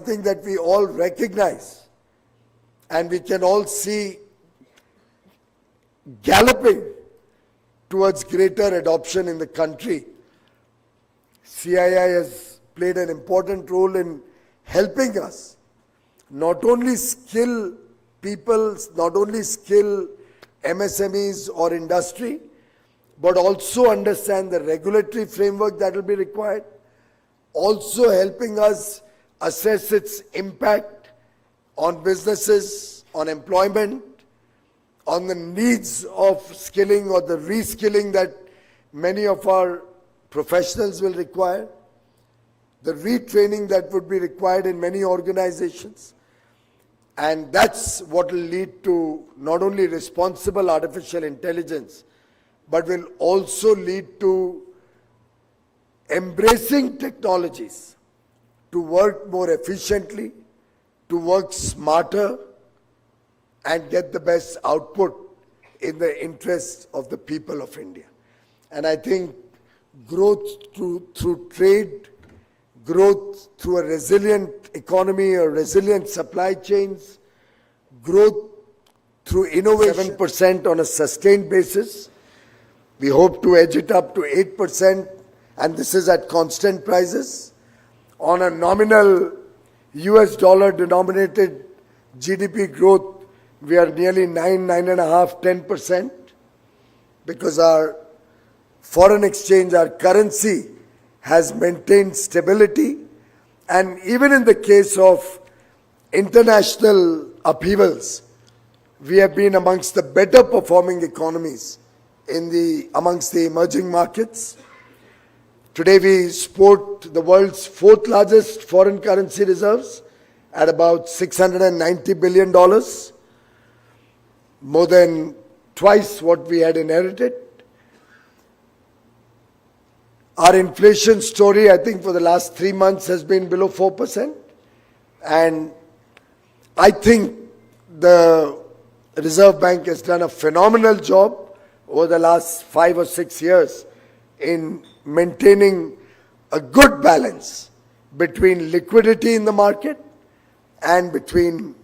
something that we all recognize and we can all see galloping towards greater adoption in the country. CII has played an important role in helping us not only skill people, not only skill MSMEs or industry, but also understand the regulatory framework that will be required, also helping us assess its impact on businesses, on employment, on the needs of skilling or the reskilling that many of our professionals will require, the retraining that would be required in many organizations. And that's what will lead to not only responsible artificial intelligence, but will also lead to embracing technologies to work more efficiently, to work smarter, and get the best output in the interest of the people of India. And I think growth through trade, growth through a resilient economy or resilient supply chains, growth through innovation, 7% on a sustained basis. We hope to edge it up to 8%, and this is at constant prices. On a nominal US dollar denominated GDP growth, we are nearly 9.5%, 10%, because our foreign exchange, our currency, has maintained stability. And even in the case of international upheavals, we have been amongst the better performing economies amongst the emerging markets. Today we sport the world's fourth largest foreign currency reserves at about $690 billion, more than twice what we had inherited. Our inflation story, I think, for the last 3 months has been below 4%. And I think the Reserve Bank has done a phenomenal job over the last 5 or 6 years in maintaining a good balance between liquidity in the market and between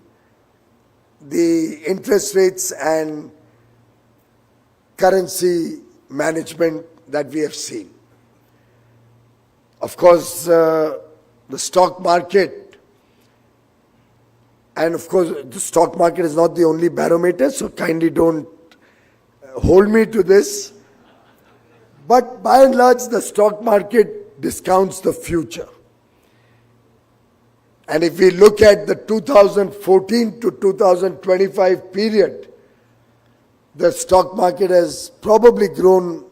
the interest rates and currency management that we have seen. Of course, the stock market, and of course the stock market is not the only barometer, so kindly don't hold me to this. But by and large, the stock market discounts the future. And if we look at the 2014 to 2025 period, the stock market has probably grown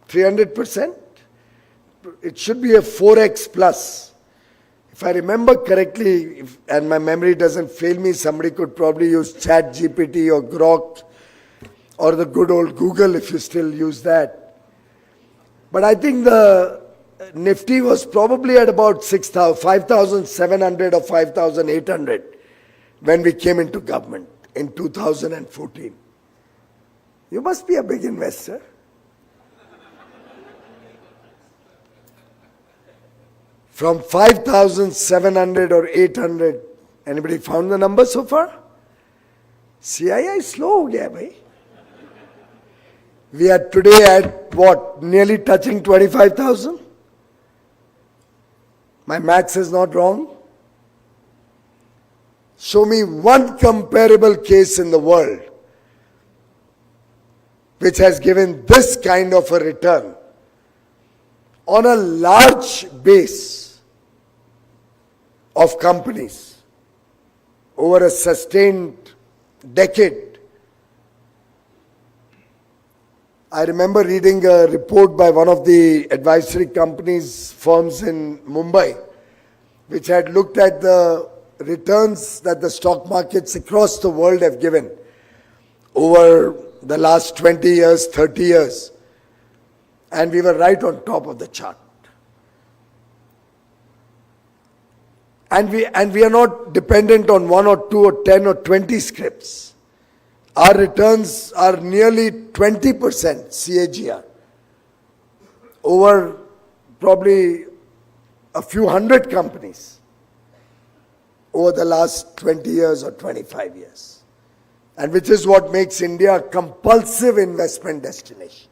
300%. It should be a 4x plus. If I remember correctly, and my memory doesn't fail me, somebody could probably use ChatGPT or Grok or the good old Google if you still use that. But I think the Nifty was probably at about 5,700 or 5,800 when we came into government in 2014. You must be a big investor. From 5,700 or 800, anybody found the number so far? CII slow ho gaya bhai. We are today at what, nearly touching 25,000? My maths is not wrong. Show me one comparable case in the world which has given this kind of a return on a large base of companies over a sustained decade. I remember reading a report by one of the advisory companies, firms in Mumbai, which had looked at the returns that the stock markets across the world have given over the last 20 years, 30 years. And we were right on top of the chart. And we are not dependent on 1 or 2 or 10 or 20 scripts. Our returns are nearly 20% CAGR over probably a few hundred companies. over the last 20 years or 25 years. And which is what makes India a compulsive investment destination.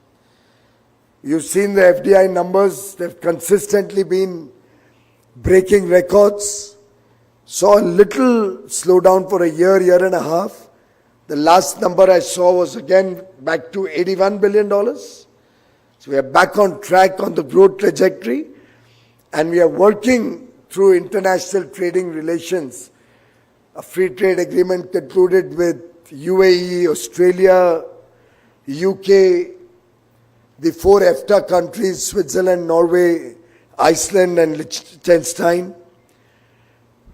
You've seen the FDI numbers, they've consistently been breaking records. Saw a little slowdown for a year and a half. The last number I saw was again back to $81 billion. So we are back on track on the growth trajectory, and we are working through international trading relations. A free trade agreement concluded with UAE, Australia, UK, the 4 EFTA countries, Switzerland, Norway, Iceland and Liechtenstein.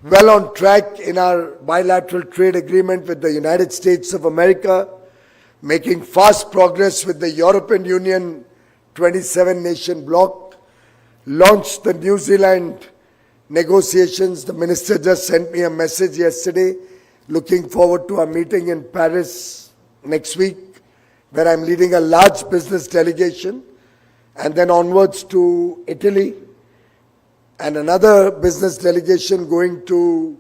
Well on track in our bilateral trade agreement with the United States of America, making fast progress with the European Union 27-nation bloc, launched the New Zealand negotiations. The minister just sent me a message yesterday, looking forward to our meeting in Paris next week, where I'm leading a large business delegation, and then onwards to Italy, and another business delegation going to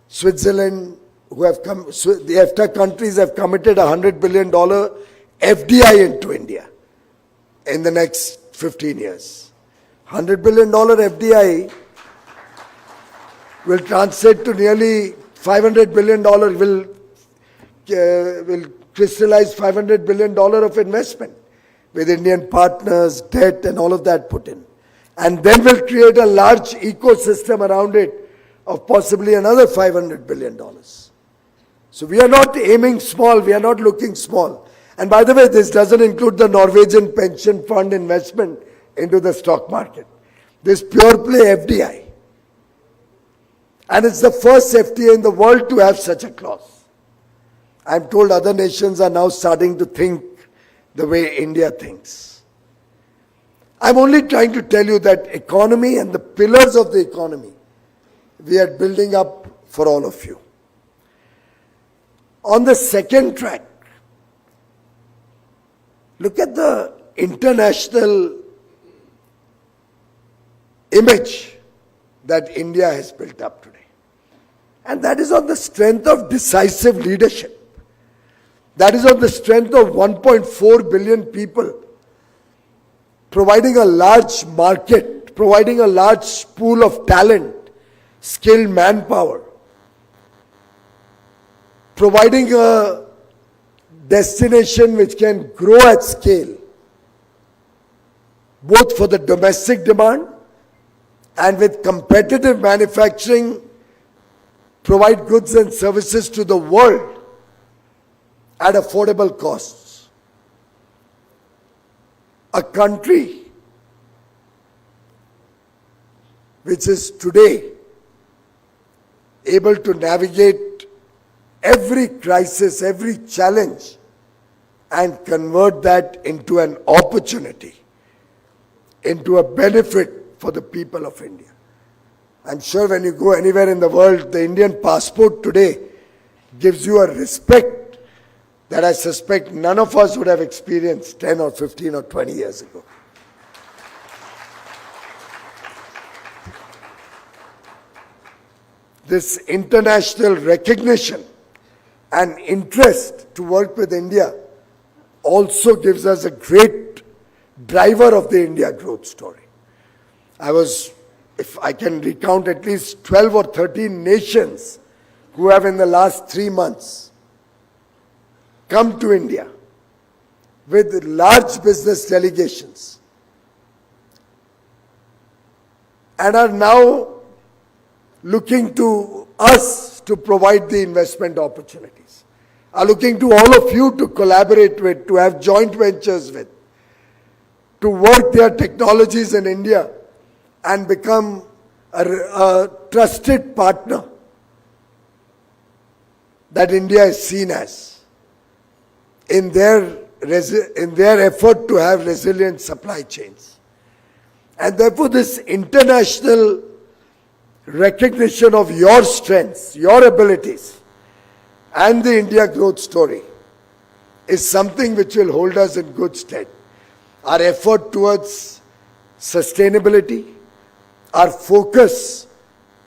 Switzerland, who have come. The EFTA countries have committed $100 billion FDI into India in the next 15 years. $100 billion FDI will translate to nearly $500 billion, will crystallize $500 billion of investment with Indian partners, debt and all of that put in. And then we'll create a large ecosystem around it of possibly another $500 billion. So we are not aiming small, we are not looking small. And by the way, this doesn't include the Norwegian pension fund investment into the stock market. This pure play FDI. And it's the first FTA in the world to have such a clause. I'm told other nations are now starting to think the way India thinks. I'm only trying to tell you that economy and the pillars of the economy, we are building up for all of you. On the second track, look at the international image that India has built up today. And that is on the strength of decisive leadership. That is on the strength of 1.4 billion people, providing a large market, providing a large pool of talent, skilled manpower, providing a destination which can grow at scale, both for the domestic demand and with competitive manufacturing, provide goods and services to the world at affordable costs. A country which is today able to navigate every crisis, every challenge, and convert that into an opportunity, into a benefit for the people of India. I'm sure when you go anywhere in the world, the Indian passport today gives you a respect that I suspect none of us would have experienced 10 or 15 or 20 years ago. This international recognition and interest to work with India also gives us a great driver of the India growth story. If I can recount at least 12 or 13 nations who have in the last 3 months come to India with large business delegations and are now looking to us to provide the investment opportunities, are looking to all of you to collaborate with, to have joint ventures with, to work their technologies in India and become a trusted partner that India is seen as in their effort to have resilient supply chains. And therefore this international recognition of your strengths, your abilities, and the India growth story is something which will hold us in good stead. Our effort towards sustainability, our focus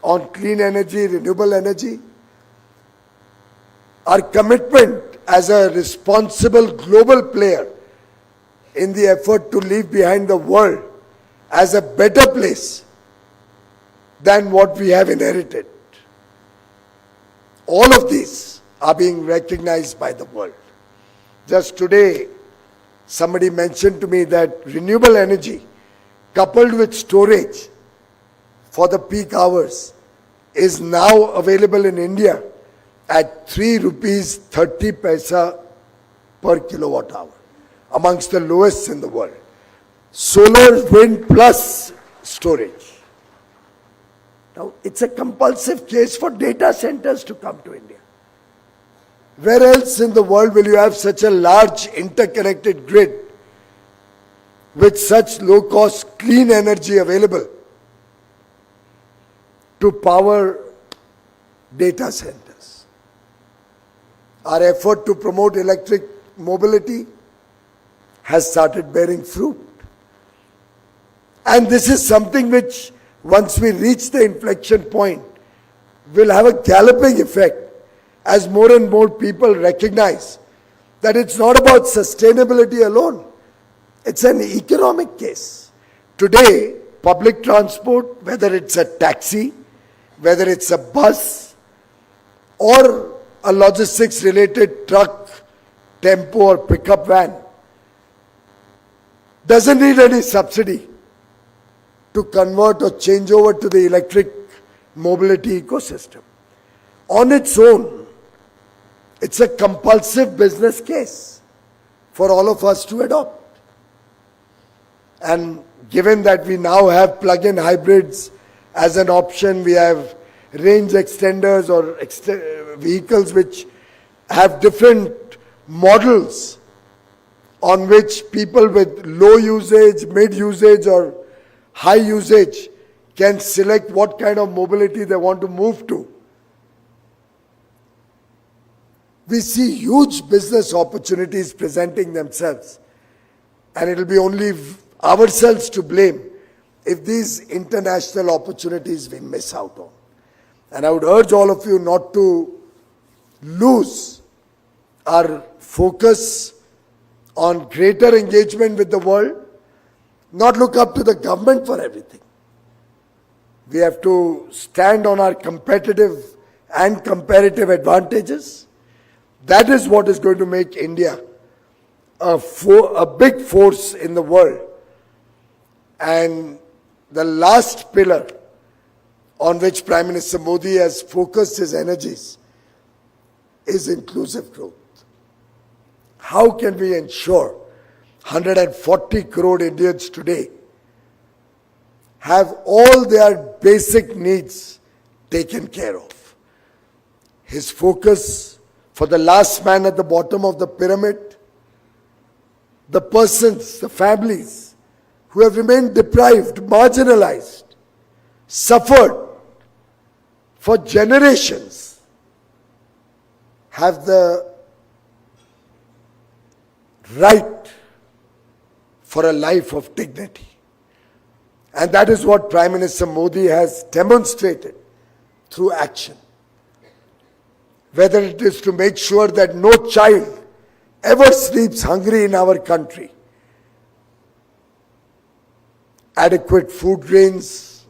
on clean energy, renewable energy. Our commitment as a responsible global player in the effort to leave behind the world as a better place than what we have inherited. All of these are being recognized by the world. Just today, somebody mentioned to me that renewable energy coupled with storage for the peak hours is now available in India at 3 rupees 30 paisa per kilowatt hour, amongst the lowest in the world. Solar, wind plus storage. Now, it's a compulsive case for data centers to come to India. Where else in the world will you have such a large interconnected grid with such low-cost clean energy available to power data centers? Our effort to promote electric mobility has started bearing fruit. And this is something which, once we reach the inflection point, will have a galloping effect as more and more people recognize that it's not about sustainability alone. It's an economic case. Today, public transport, whether it's a taxi, whether it's a bus, or a logistics-related truck, tempo, or pickup van, doesn't need any subsidy to convert or change over to the electric mobility ecosystem. On its own, it's a compulsive business case for all of us to adopt. And given that we now have plug-in hybrids as an option, we have range extenders or vehicles which have different models on which people with low usage, mid usage, or high usage can select what kind of mobility they want to move to. We see huge business opportunities presenting themselves, and it will be only ourselves to blame if these international opportunities we miss out on. And I would urge all of you not to lose our focus on greater engagement with the world, not look up to the government for everything. We have to stand on our competitive and comparative advantages. That is what is going to make India a big force in the world. And the last pillar on which Prime Minister Modi has focused his energies is inclusive growth. How can we ensure 140 crore Indians today have all their basic needs taken care of? His focus for the last man at the bottom of the pyramid, the persons, the families who have remained deprived, marginalized, suffered for generations, have the right for a life of dignity. And that is what Prime Minister Modi has demonstrated through action. Whether it is to make sure that no child ever sleeps hungry in our country, adequate food grains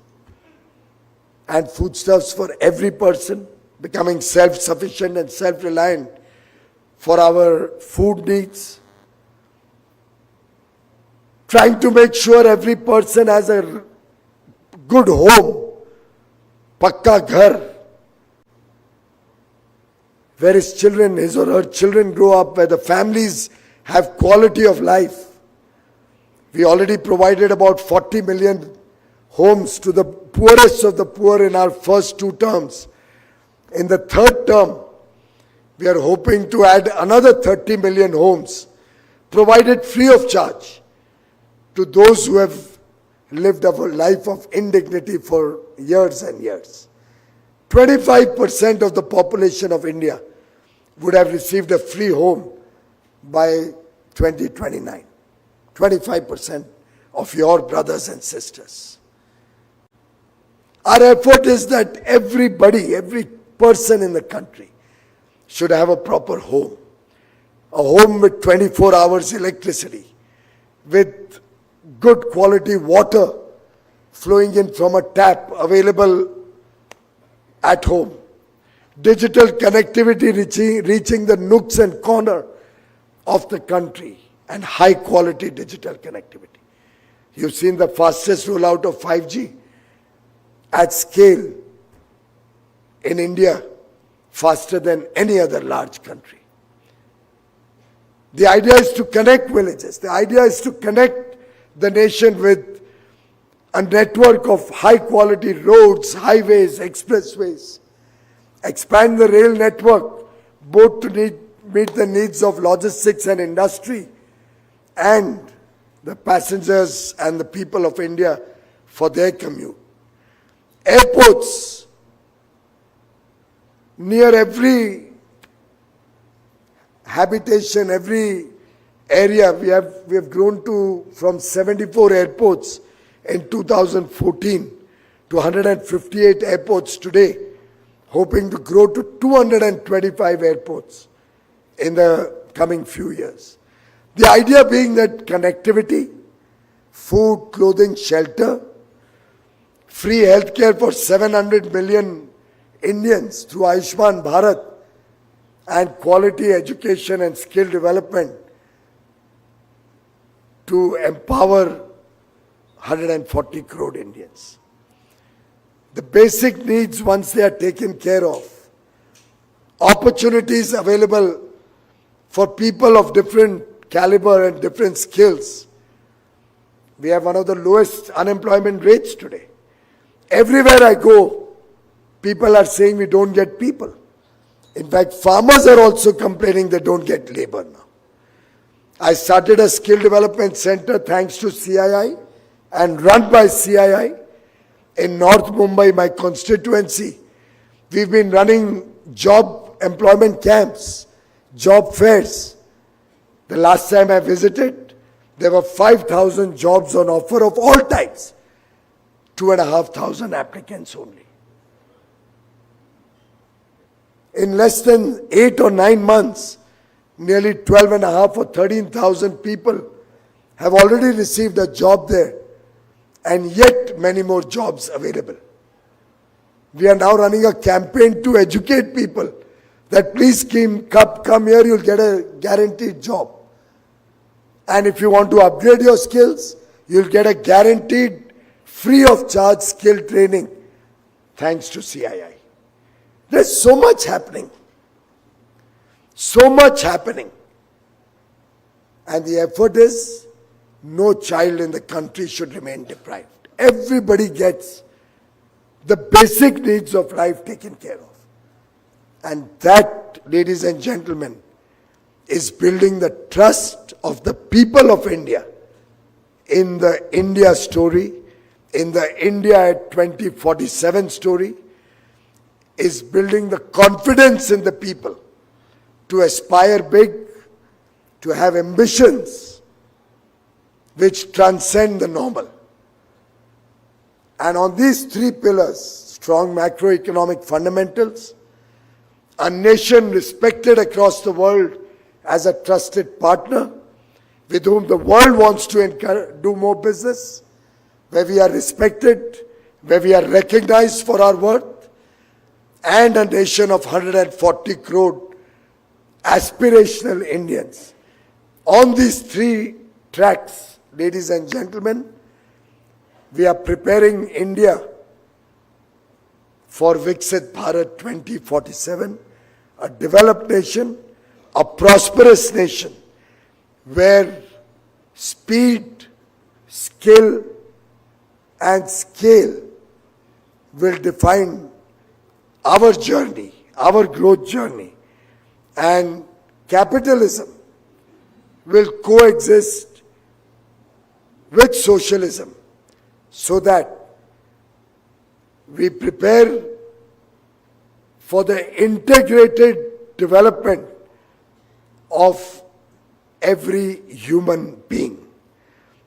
and foodstuffs for every person, becoming self-sufficient and self-reliant for our food needs, trying to make sure every person has a good home, pakka ghar, where his children, his or her children grow up, where the families have quality of life. We already provided about 40 million homes to the poorest of the poor in our first 2 terms. In the 3rd term, we are hoping to add another 30 million homes, provided free of charge, to those who have lived a life of indignity for years and years. 25% of the population of India would have received a free home by 2029. 25% of your brothers and sisters. Our effort is that everybody, every person in the country should have a proper home. A home with 24 hours electricity, with good quality water flowing in from a tap available at home. Digital connectivity reaching the nooks and corner of the country, and high quality digital connectivity. You've seen the fastest rollout of 5G at scale in India, faster than any other large country. The idea is to connect villages. The idea is to connect the nation with a network of high quality roads, highways, expressways. Expand the rail network, both to meet the needs of logistics and industry, and the passengers and the people of India for their commute. Airports, near every habitation, every area, we have grown to from 74 airports in 2014 to 158 airports today, hoping to grow to 225 airports in the coming few years. The idea being that connectivity, food, clothing, shelter, free healthcare for 700 million Indians through Ayushman Bharat, and quality education and skill development to empower 140 crore Indians. The basic needs, once they are taken care of, opportunities available for people of different caliber and different skills. We have one of the lowest unemployment rates today. Everywhere I go, people are saying we don't get people. In fact, farmers are also complaining they don't get labor now. I started a skill development center thanks to CII and run by CII in North Mumbai, my constituency. We've been running job employment camps, job fairs. The last time I visited, there were 5,000 jobs on offer of all types. 2,500 applicants only. In less than 8 or 9 months, nearly 12,500 or 13,000 people have already received a job there, and yet many more jobs available. We are now running a campaign to educate people that please come here, you'll get a guaranteed job. And if you want to upgrade your skills, you'll get a guaranteed free of charge skill training thanks to CII. There's so much happening. So much happening. And the effort is no child in the country should remain deprived. Everybody gets the basic needs of life taken care of. And that, ladies and gentlemen, is building the trust of the people of India in the India story, in the India at 2047 story, is building the confidence in the people to aspire big, to have ambitions which transcend the normal. And on these three pillars, strong macroeconomic fundamentals, a nation respected across the world as a trusted partner with whom the world wants to do more business, where we are respected, where we are recognized for our worth, and a nation of 140 crore aspirational Indians. On these three tracks, ladies and gentlemen, we are preparing India for Viksit Bharat 2047, a developed nation, a prosperous nation, where speed, skill, and scale will define our journey, our growth journey, and capitalism will coexist with socialism so that we prepare for the integrated development of every human being.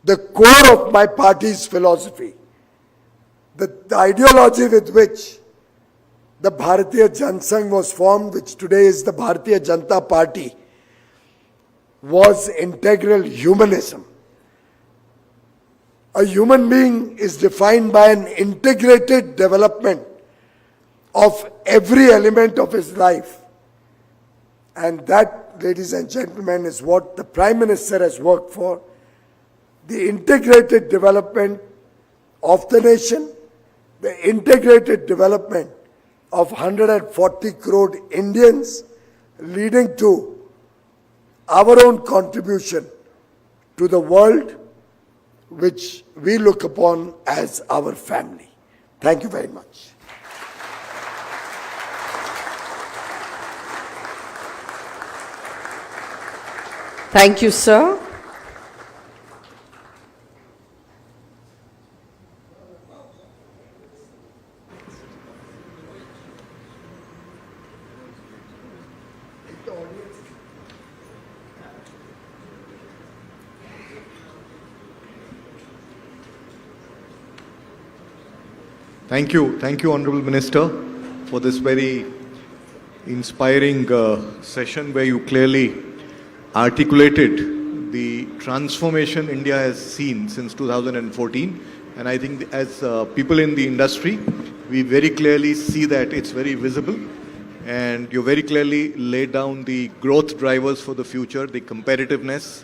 The core of my party's philosophy The ideology with which the Bharatiya Jansangh was formed, which today is the Bharatiya Janata Party, was integral humanism. A human being is defined by an integrated development of every element of his life. And that, ladies and gentlemen, is what the Prime Minister has worked for. The integrated development of the nation, the integrated development of 140 crore Indians, leading to our own contribution to the world, which we look upon as our family. Thank you very much. Thank you, sir. Thank you, Honorable Minister, for this very inspiring session where you clearly articulated the transformation India has seen since 2014. And I think as people in the industry, we very clearly see that it's very visible. And you very clearly laid down the growth drivers for the future, the competitiveness,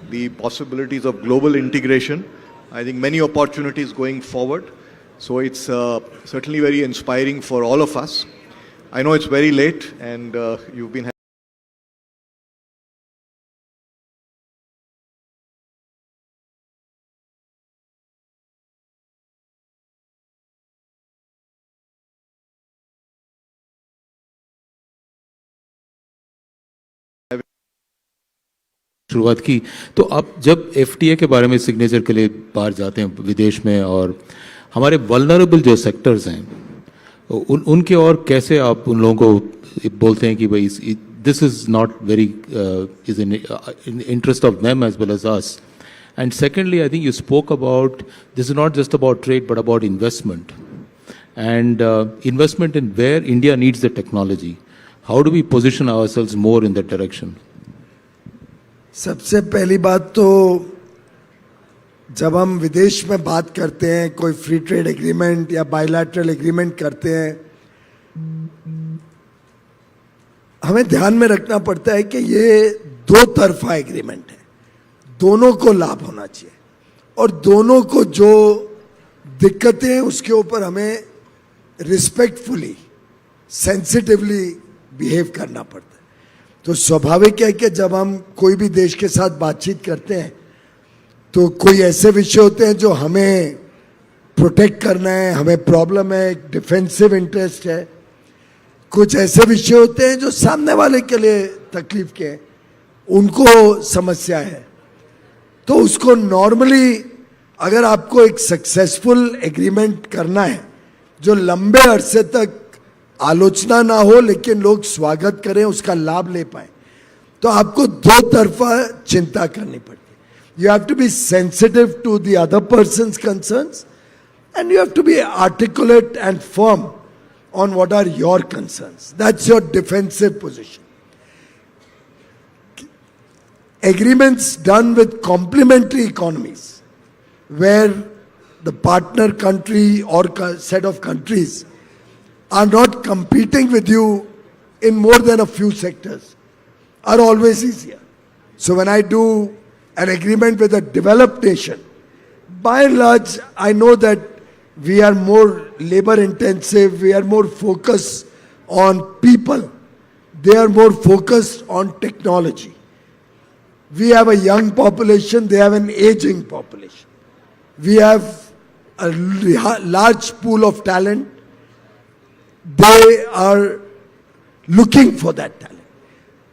the possibilities of global integration. I think many opportunities going forward. So it's certainly very inspiring for all of us. I know it's very late and you've been शुरुआत की। तो आप जब FTA के बारे में signature के लिए बाहर जाते हैं विदेश में, और हमारे वल्नरेबल जो सेक्टर्स हैं उनके और कैसे आप उन लोगों को बोलते हैं कि भाई this is not very is in interest of them as well as us? And secondly, I think you spoke about this is not just about trade but about investment, and investment in where India needs the technology. How do we position ourselves more in that direction? सबसे पहली बात तो जब हम विदेश में बात करते हैं, कोई फ्री ट्रेड एग्रीमेंट या बायलैटरल एग्रीमेंट करते हैं, हमें ध्यान में रखना पड़ता है कि ये दो तरफा एग्रीमेंट है, दोनों को लाभ होना चाहिए और दोनों को जो दिक्कतें हैं उसके ऊपर हमें रिस्पेक्टफुली, सेंसिटिवली बिहेव करना पड़ता है. तो स्वाभाविक है कि जब हम कोई भी देश के साथ बातचीत करते हैं तो कोई ऐसे विषय होते हैं जो हमें प्रोटेक्ट करना है, हमें प्रॉब्लम है, एक डिफेंसिव इंटरेस्ट है. कुछ ऐसे विषय होते हैं जो सामने वाले के लिए तकलीफ के हैं, उनको समस्या है. तो उसको नॉर्मली अगर आपको एक सक्सेसफुल एग्रीमेंट करना है जो लंबे अरसे तक आलोचना ना हो लेकिन लोग स्वागत करें, उसका लाभ ले पाए, तो आपको दो तरफा चिंता करनी पड़ती है. You have to be sensitive to the other person's concerns and you have to be articulate and firm on what are your concerns. That's your defensive position. Agreements done with complementary economies where the partner country or set of countries are not competing with you in more than a few sectors are always easier. So when I do an agreement with a developed nation, by and large, I know that we are more labor intensive, we are more focused on people, they are more focused on technology. We have a young population, they have an aging population. We have a large pool of talent, they are looking for that talent.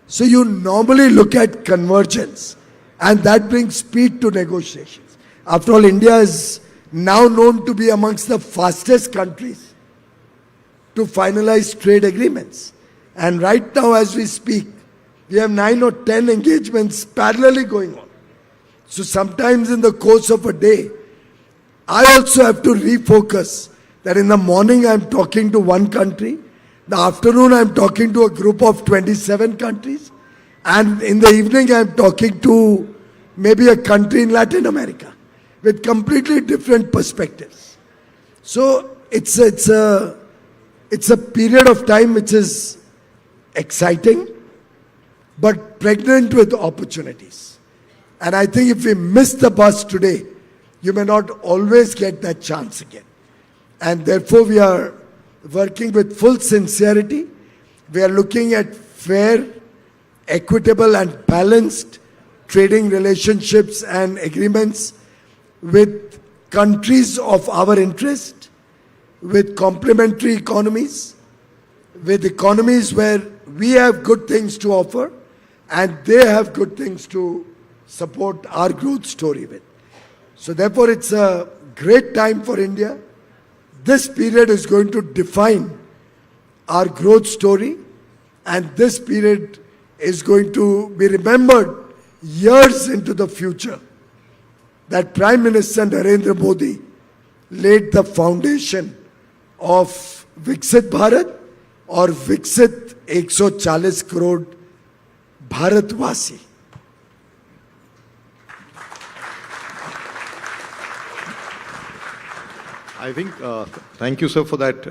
So you normally look at convergence, and that brings speed to negotiations. After all, India is now known to be amongst the fastest countries to finalize trade agreements. And right now as we speak, we have 9 or 10 engagements parallelly going on. So sometimes in the course of a day, I also have to refocus that in the morning I'm talking to one country, the afternoon I'm talking to a group of 27 countries, and in the evening I'm talking to maybe a country in Latin America with completely different perspectives. So it's a period of time which is exciting, but pregnant with opportunities. And I think if we miss the bus today, you may not always get that chance again. And therefore we are working with full sincerity. We are looking at fair, equitable and balanced trading relationships and agreements with countries of our interest, with complementary economies, with economies where we have good things to offer and they have good things to support our growth story with. So therefore it's a great time for India. This period is going to define our growth story, and this period is going to be remembered years into the future, that Prime Minister Narendra Modi laid the foundation of Viksit Bharat or Viksit 140 crore Bharatvasi. I think, thank you, sir, for that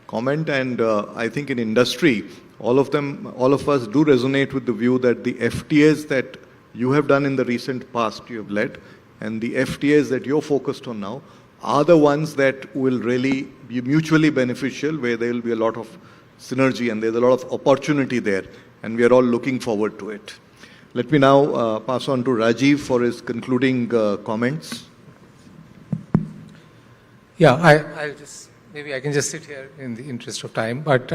comment. And I think in industry, all of us do resonate with the view that the FTAs that you have done in the recent past, you have led, and the FTAs that you're focused on now are the ones that will really be mutually beneficial, where there will be a lot of synergy and there's a lot of opportunity there, and we are all looking forward to it. Let me now pass on to Rajiv for his concluding comments. Yeah, I'll just, maybe I can just sit here in the interest of time. But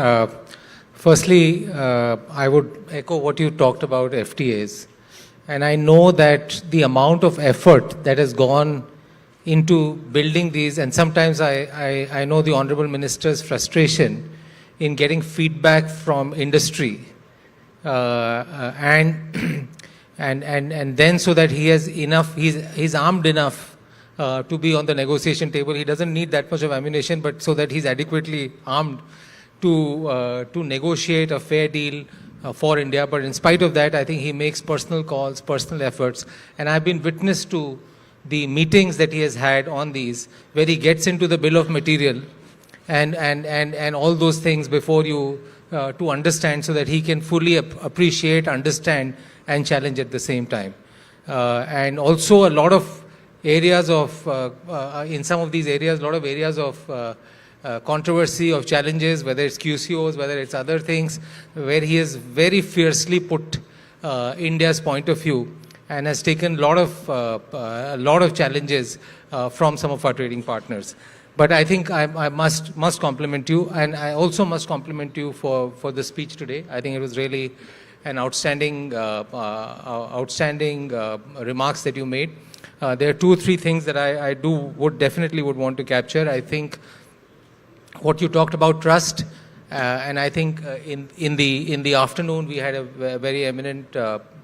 firstly, I would echo what you talked about FTAs. And I know that the amount of effort that has gone into building these, and sometimes I know the Honorable Minister's frustration in getting feedback from industry. And then so that he has enough, he's armed enough to be on the negotiation table. He doesn't need that much of ammunition, but so that he's adequately armed to negotiate a fair deal for India. But in spite of that, I think he makes personal calls, personal efforts. And I've been witness to the meetings that he has had on these, where he gets into the bill of material and all those things before you to understand, so that he can fully appreciate, understand, and challenge at the same time. And also a lot of areas of, in some of these areas, a lot of areas of controversy, of challenges, whether it's QCOs, whether it's other things, where he has very fiercely put India's point of view and has taken a lot of challenges from some of our trading partners. But I think I must compliment you, and I also must compliment you for the speech today. I think it was really an outstanding remarks that you made. There are 2 or 3 things that I definitely would want to capture. I think what you talked about trust, and I think in the afternoon we had a very eminent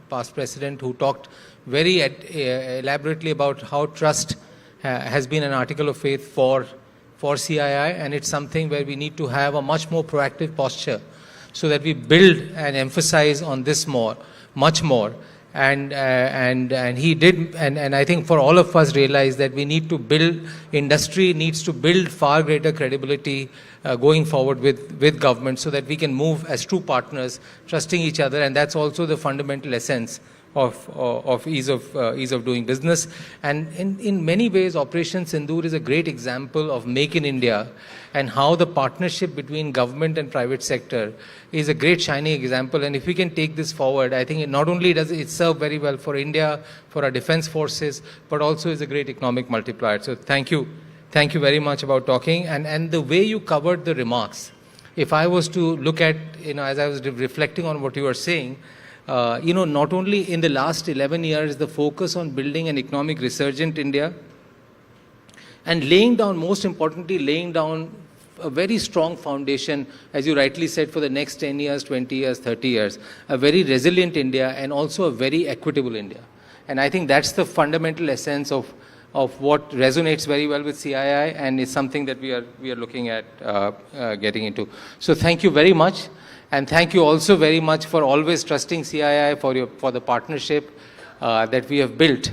past president who talked very elaborately about how trust has been an article of faith for CII, and it's something where we need to have a much more proactive posture, so that we build and emphasize on this much more. And he did, and I think for all of us realize that we need to build, industry needs to build far greater credibility going forward with government, so that we can move as true partners, trusting each other, and that's also the fundamental essence of ease of doing business. And in many ways, Operation Sindoor is a great example of Make in India, and how the partnership between government and private sector is a great shining example. And if we can take this forward, I think it not only does it serve very well for India, for our defense forces, but also is a great economic multiplier. So thank you very much about talking, and the way you covered the remarks. If I was to look at, as I was reflecting on what you were saying, not only in the last 11 years, the focus on building an economic resurgent India, and most importantly, laying down a very strong foundation, as you rightly said, for the next 10 years, 20 years, 30 years, a very resilient India, and also a very equitable India. And I think that's the fundamental essence of of what resonates very well with CII, and is something that we are looking at getting into. So thank you very much, and thank you also very much for always trusting CII for the partnership that we have built